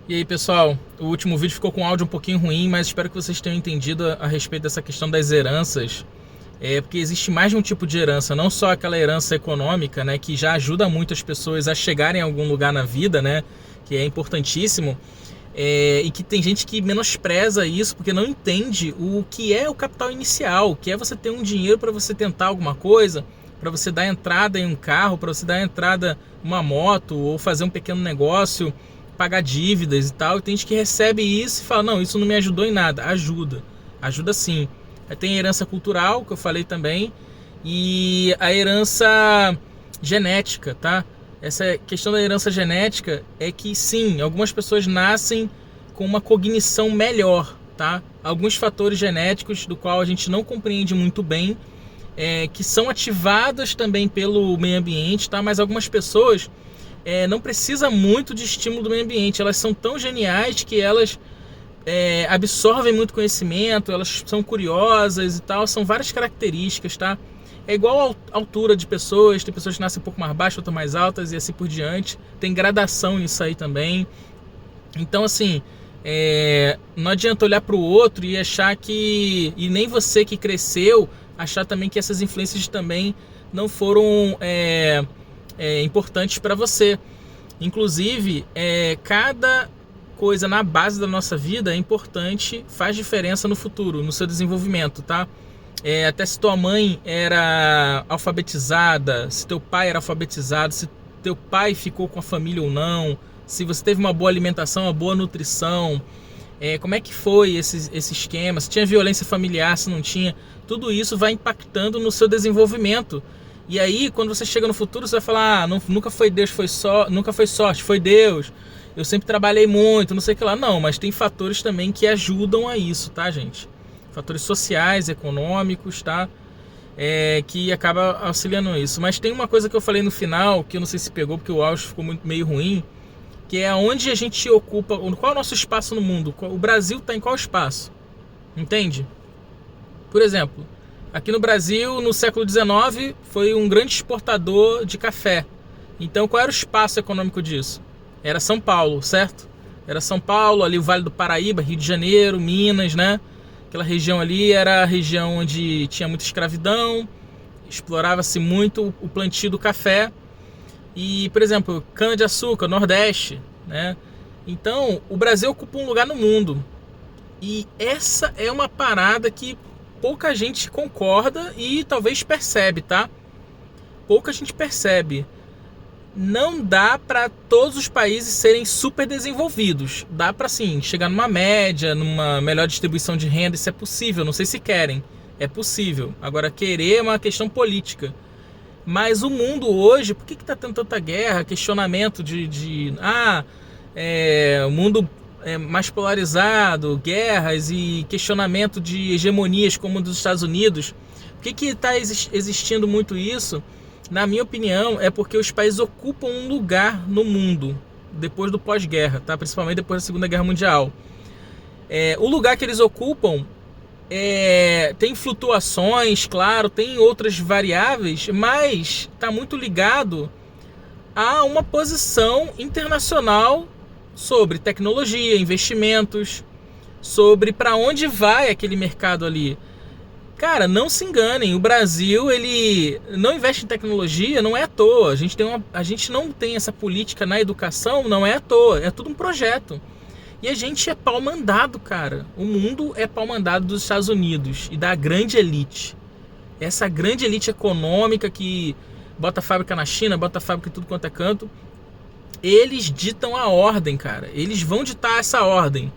E aí, pessoal, o último vídeo ficou com áudio um pouquinho ruim, mas espero que vocês tenham entendido a respeito dessa questão das heranças. Porque existe mais de um tipo de herança, não só aquela herança econômica, né, que já ajuda muito as pessoas a chegarem a algum lugar na vida, né, que é importantíssimo, e que tem gente que menospreza isso porque não entende o que é o capital inicial, que é você ter um dinheiro para você tentar alguma coisa, para você dar entrada em um carro, para você dar entrada em uma moto ou fazer um pequeno negócio, pagar dívidas e tal. E tem gente que recebe isso e fala, não, isso não me ajudou em nada. Ajuda sim. Tem a herança cultural, que eu falei também, e a herança genética, tá? Essa questão da herança genética é que sim, algumas pessoas nascem com uma cognição melhor, tá? Alguns fatores genéticos do qual a gente não compreende muito bem, que são ativadas também pelo meio ambiente, tá? Mas algumas pessoas não precisam muito de estímulo do meio ambiente, elas são tão geniais que elas absorvem muito conhecimento, elas são curiosas e tal, são várias características, tá? É igual a altura de pessoas, tem pessoas que nascem um pouco mais baixas, outras mais altas e assim por diante, tem gradação nisso aí também. Então assim, não adianta olhar para o outro e achar que, e nem você que cresceu, achar também que essas influências também não foram importantes para você. Inclusive, cada coisa na base da nossa vida é importante, faz diferença no futuro, no seu desenvolvimento, tá? Até se tua mãe era alfabetizada, se teu pai era alfabetizado, se teu pai ficou com a família ou não, se você teve uma boa alimentação, uma boa nutrição, como é que foi esse esquema, se tinha violência familiar, se não tinha, tudo isso vai impactando no seu desenvolvimento. E aí, quando você chega no futuro, você vai falar, nunca foi Deus, nunca foi sorte, foi Deus. Eu sempre trabalhei muito, não sei o que lá. Não, mas tem fatores também que ajudam a isso, tá, gente? Fatores sociais, econômicos, tá? Que acaba auxiliando isso. Mas tem uma coisa que eu falei no final, que eu não sei se pegou, porque o áudio ficou meio ruim, que é onde a gente ocupa, qual é o nosso espaço no mundo? O Brasil está em qual espaço? Entende? Por exemplo, aqui no Brasil, no século XIX, foi um grande exportador de café. Então, qual era o espaço econômico disso? Era São Paulo, certo? Era São Paulo, ali o Vale do Paraíba, Rio de Janeiro, Minas, né? Aquela região ali era a região onde tinha muita escravidão, explorava-se muito o plantio do café. E, por exemplo, cana-de-açúcar, Nordeste, né? Então, o Brasil ocupa um lugar no mundo. E essa é uma parada que pouca gente concorda e talvez percebe, tá? Pouca gente percebe. Não dá para todos os países serem super desenvolvidos. Dá para sim chegar numa média, numa melhor distribuição de renda, isso é possível. Não sei se querem, é possível. Agora, querer é uma questão política. Mas o mundo hoje, por que está tendo tanta guerra, questionamento o mundo é mais polarizado, guerras e questionamento de hegemonias como a dos Estados Unidos? Por que está existindo muito isso? Na minha opinião, é porque os países ocupam um lugar no mundo depois do pós-guerra, tá? Principalmente depois da Segunda Guerra Mundial. O lugar que eles ocupam tem flutuações, claro, tem outras variáveis, mas está muito ligado a uma posição internacional sobre tecnologia, investimentos, sobre para onde vai aquele mercado ali. Cara, não se enganem, o Brasil ele não investe em tecnologia, não é à toa. A gente não tem essa política na educação, não é à toa, é tudo um projeto. E a gente é pau mandado, cara. O mundo é pau mandado dos Estados Unidos e da grande elite. Essa grande elite econômica que bota fábrica na China, bota fábrica em tudo quanto é canto. Eles ditam a ordem, cara. Eles vão ditar essa ordem.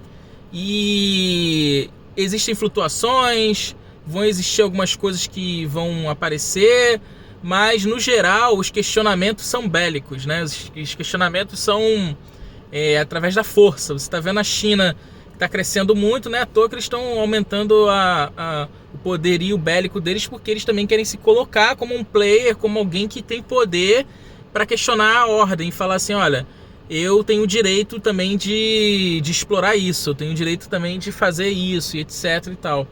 E existem flutuações, vão existir algumas coisas que vão aparecer, mas no geral os questionamentos são bélicos, né? Os questionamentos são através da força. Você está vendo a China que está crescendo muito, né? À toa que eles estão aumentando o poderio bélico deles, porque eles também querem se colocar como um player, como alguém que tem poder para questionar a ordem e falar assim, olha, eu tenho o direito também de explorar isso, eu tenho o direito também de fazer isso, e etc e tal.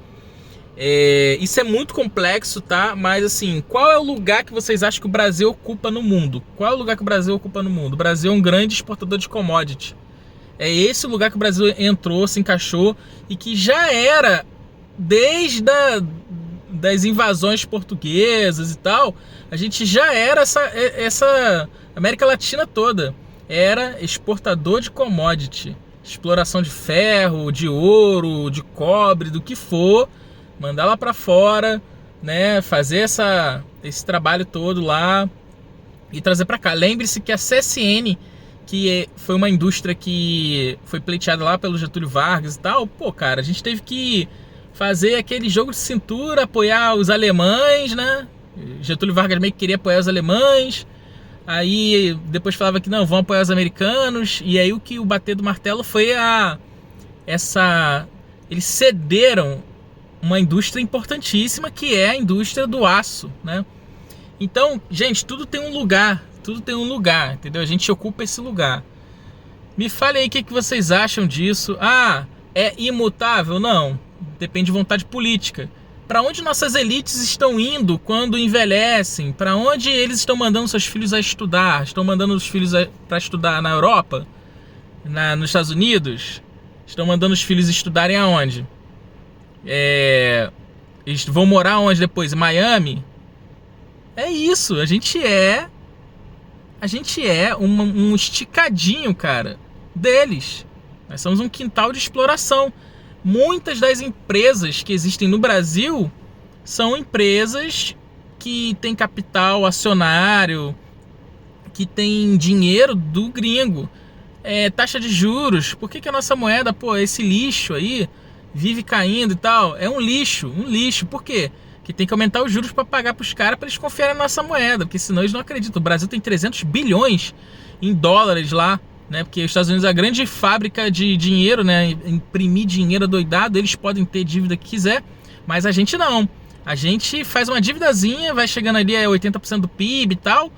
Isso é muito complexo, tá? Mas assim, qual é o lugar que vocês acham que o Brasil ocupa no mundo? Qual é o lugar que o Brasil ocupa no mundo? O Brasil é um grande exportador de commodity. É esse o lugar que o Brasil entrou, se encaixou, e que já era, desde das invasões portuguesas e tal, a gente já era essa América Latina toda. Era exportador de commodity, exploração de ferro, de ouro, de cobre, do que for, mandar lá para fora, né, fazer esse trabalho todo lá e trazer para cá. Lembre-se que a CSN, que foi uma indústria que foi pleiteada lá pelo Getúlio Vargas e tal, pô, cara, a gente teve que fazer aquele jogo de cintura, apoiar os alemães, né? Getúlio Vargas meio que queria apoiar os alemães, aí depois falava que não, vão apoiar os americanos, e aí o bater do martelo foi eles cederam uma indústria importantíssima, que é a indústria do aço, né? Então, gente, tudo tem um lugar, entendeu? A gente ocupa esse lugar. Me fale aí o que vocês acham disso. Ah, é imutável? Não, depende de vontade política. Para onde nossas elites estão indo quando envelhecem? Para onde eles estão mandando seus filhos a estudar? Estão mandando os filhos para estudar na Europa? Nos Estados Unidos? Estão mandando os filhos estudarem aonde? Eles vão morar onde depois? Em Miami? É isso, a gente é um esticadinho, cara, deles. Nós somos um quintal de exploração. Muitas das empresas que existem no Brasil são empresas que têm capital acionário, que tem dinheiro do gringo. Taxa de juros, por que a nossa moeda, pô, esse lixo aí, vive caindo e tal? É um lixo, por quê? Que tem que aumentar os juros para pagar para os caras, para eles confiarem na nossa moeda, porque senão eles não acreditam. O Brasil tem 300 bilhões em dólares lá, né? Porque os Estados Unidos é a grande fábrica de dinheiro, né? Imprimir dinheiro adoidado, eles podem ter dívida que quiser, mas a gente não. A gente faz uma dívidazinha, vai chegando ali a 80% do PIB e tal,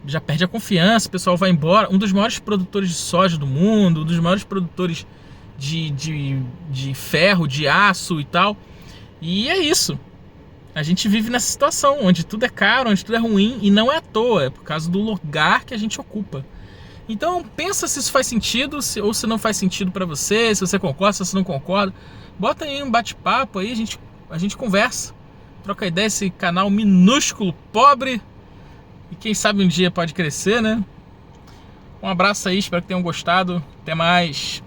já perde a confiança, o pessoal vai embora. Um dos maiores produtores de soja do mundo, um dos maiores produtores de ferro, de aço e tal. E é isso. A gente vive nessa situação onde tudo é caro, onde tudo é ruim, e não é à toa, é por causa do lugar que a gente ocupa. Então pensa se isso faz sentido, ou se não faz sentido pra você, se você concorda, se você não concorda. Bota aí um bate-papo aí, a gente conversa, troca ideia, esse canal minúsculo, pobre, e quem sabe um dia pode crescer, né? Um abraço aí, espero que tenham gostado, até mais.